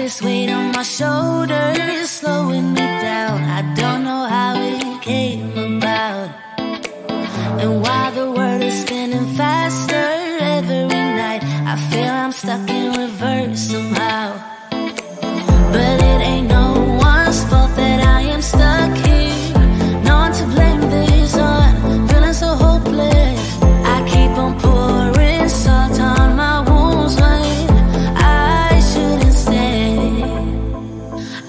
this weight on my shoulders, slowing me down. I don't know how it came about. And while the world is spinning faster every night, I feel I'm stuck in reverse somehow. But it ain't no one's fault that I am stuck here. No one to blame this on, feeling so hopeless. I keep on pouring salt on my wounds when I shouldn't stay.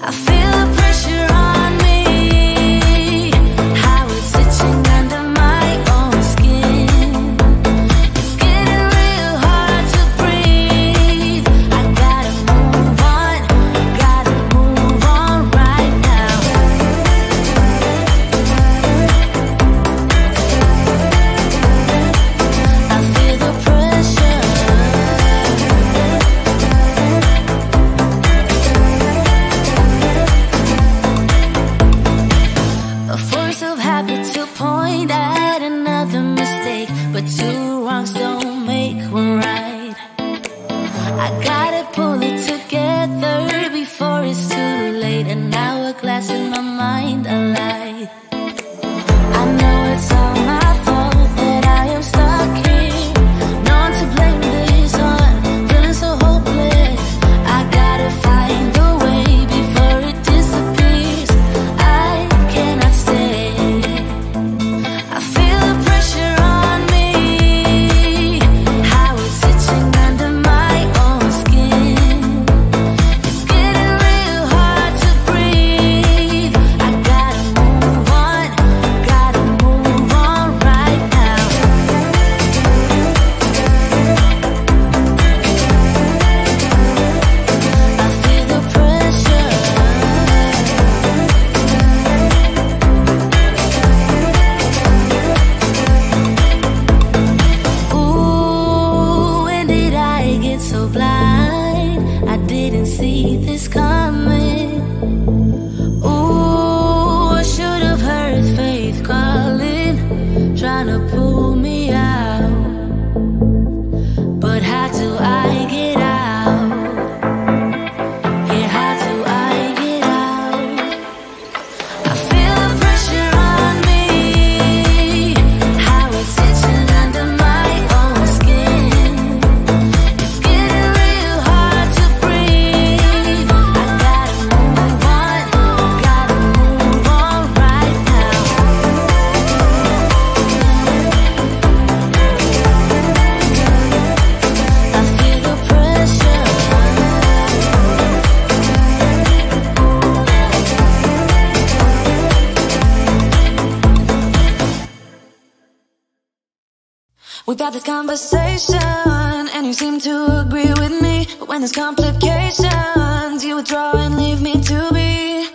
I feel the pressure on me, how it's itching under my own skin. It's getting real hard to breathe. I gotta move on right now. I feel the pressure. A force of habit to point at another mistake, but two wrongs don't make one right. I gotta pull it together before it's too late. An hourglass in my mind, a lie. I know it's all my fault that I am stuck here. No one to blame this on, feeling so hopeless. I gotta find a way before it disappears. I cannot stay. I feel the pressure on me, how it's itching under my own skin. It's getting real hard to breathe. I gotta move on right now. I feel the pressure. Ooh, when did I get so blind? I didn't see this coming. Ooh, I should have heard faith calling, trying to pull me out. But how do I get out? Yeah, how do I get out? I feel the pressure on me, how it's itching under my own skin. It's getting real hard to breathe. I gotta move on right now. I feel the pressure. We've had this conversation and you seem to agree with me. But when there's complications, you withdraw and leave me to be.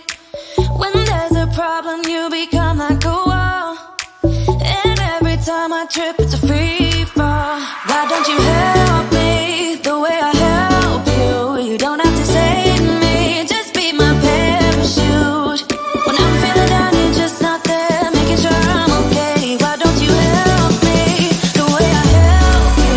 When there's a problem, you become like a wall. And every time I trip, it's a free fall. Why don't you help me the way I help you? You don't have to save me, just be my parachute. When I'm feeling down, you're just not there, making sure I'm okay. Why don't you help me the way I help you?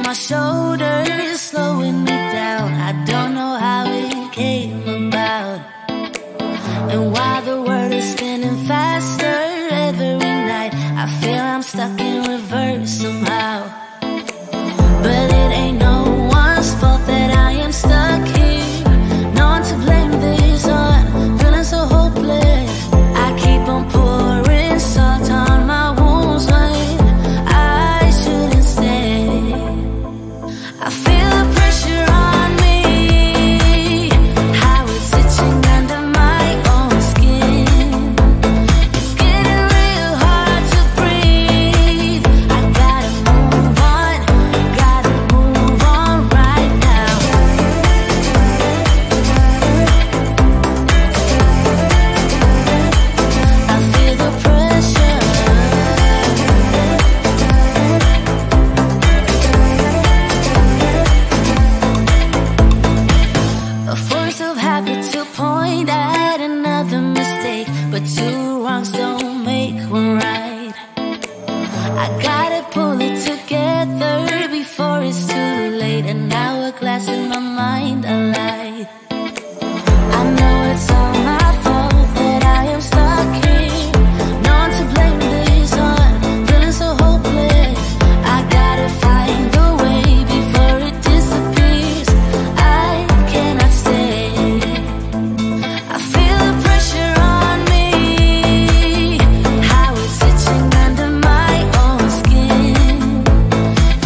my shoulders, slowing me down. I don't know how it came about. And while the world is spinning faster every night, I feel I'm stuck in reverse somehow. But it ain't no one's fault that I am stuck here. No one to blame this on, feeling so hopeless. I keep on pouring salt on my wounds when I shouldn't stay. I feel the pressure on me, how it's itching under my own skin. It's getting real hard to breathe. I gotta move on right now. I feel the pressure. A force of habit to point at another mistake, but two wrongs don't make one right. I gotta pull it together before it's too late. An hourglass in my mind, a light. I know it's all my fault that I am stuck here. No one to blame this on, feeling so hopeless. I gotta find a way before it disappears. I cannot stay. I feel the pressure on me, how it's itching under my own skin.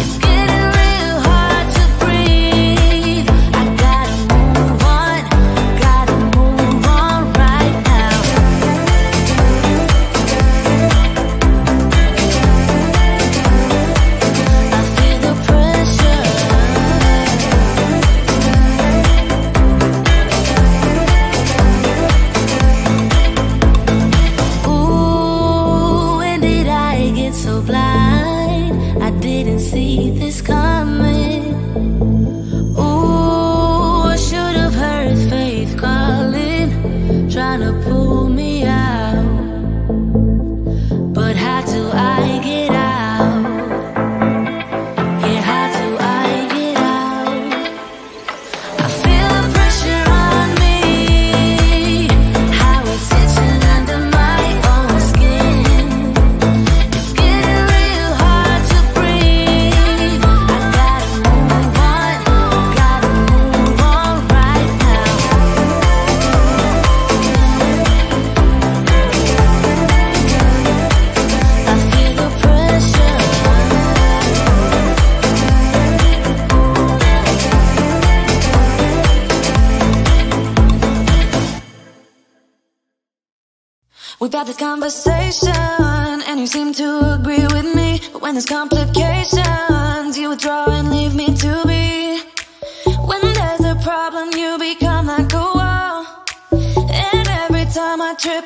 It's getting real hard to breathe. I gotta move on right now. I feel the pressure. Ooh, when did I get so blind? I didn't see this coming. Ooh, I should have heard faith calling, trying to pull me out. But how do I get out? Yeah, how do I get out? I feel the pressure on me, how it's itching under my own skin. It's getting real hard to breathe. I gotta move on right now. I feel the pressure. We've had this conversation, and you seem to agree with me. But when there's complications, you withdraw and leave me to be. When there's a problem, you become like a wall. And every time I trip,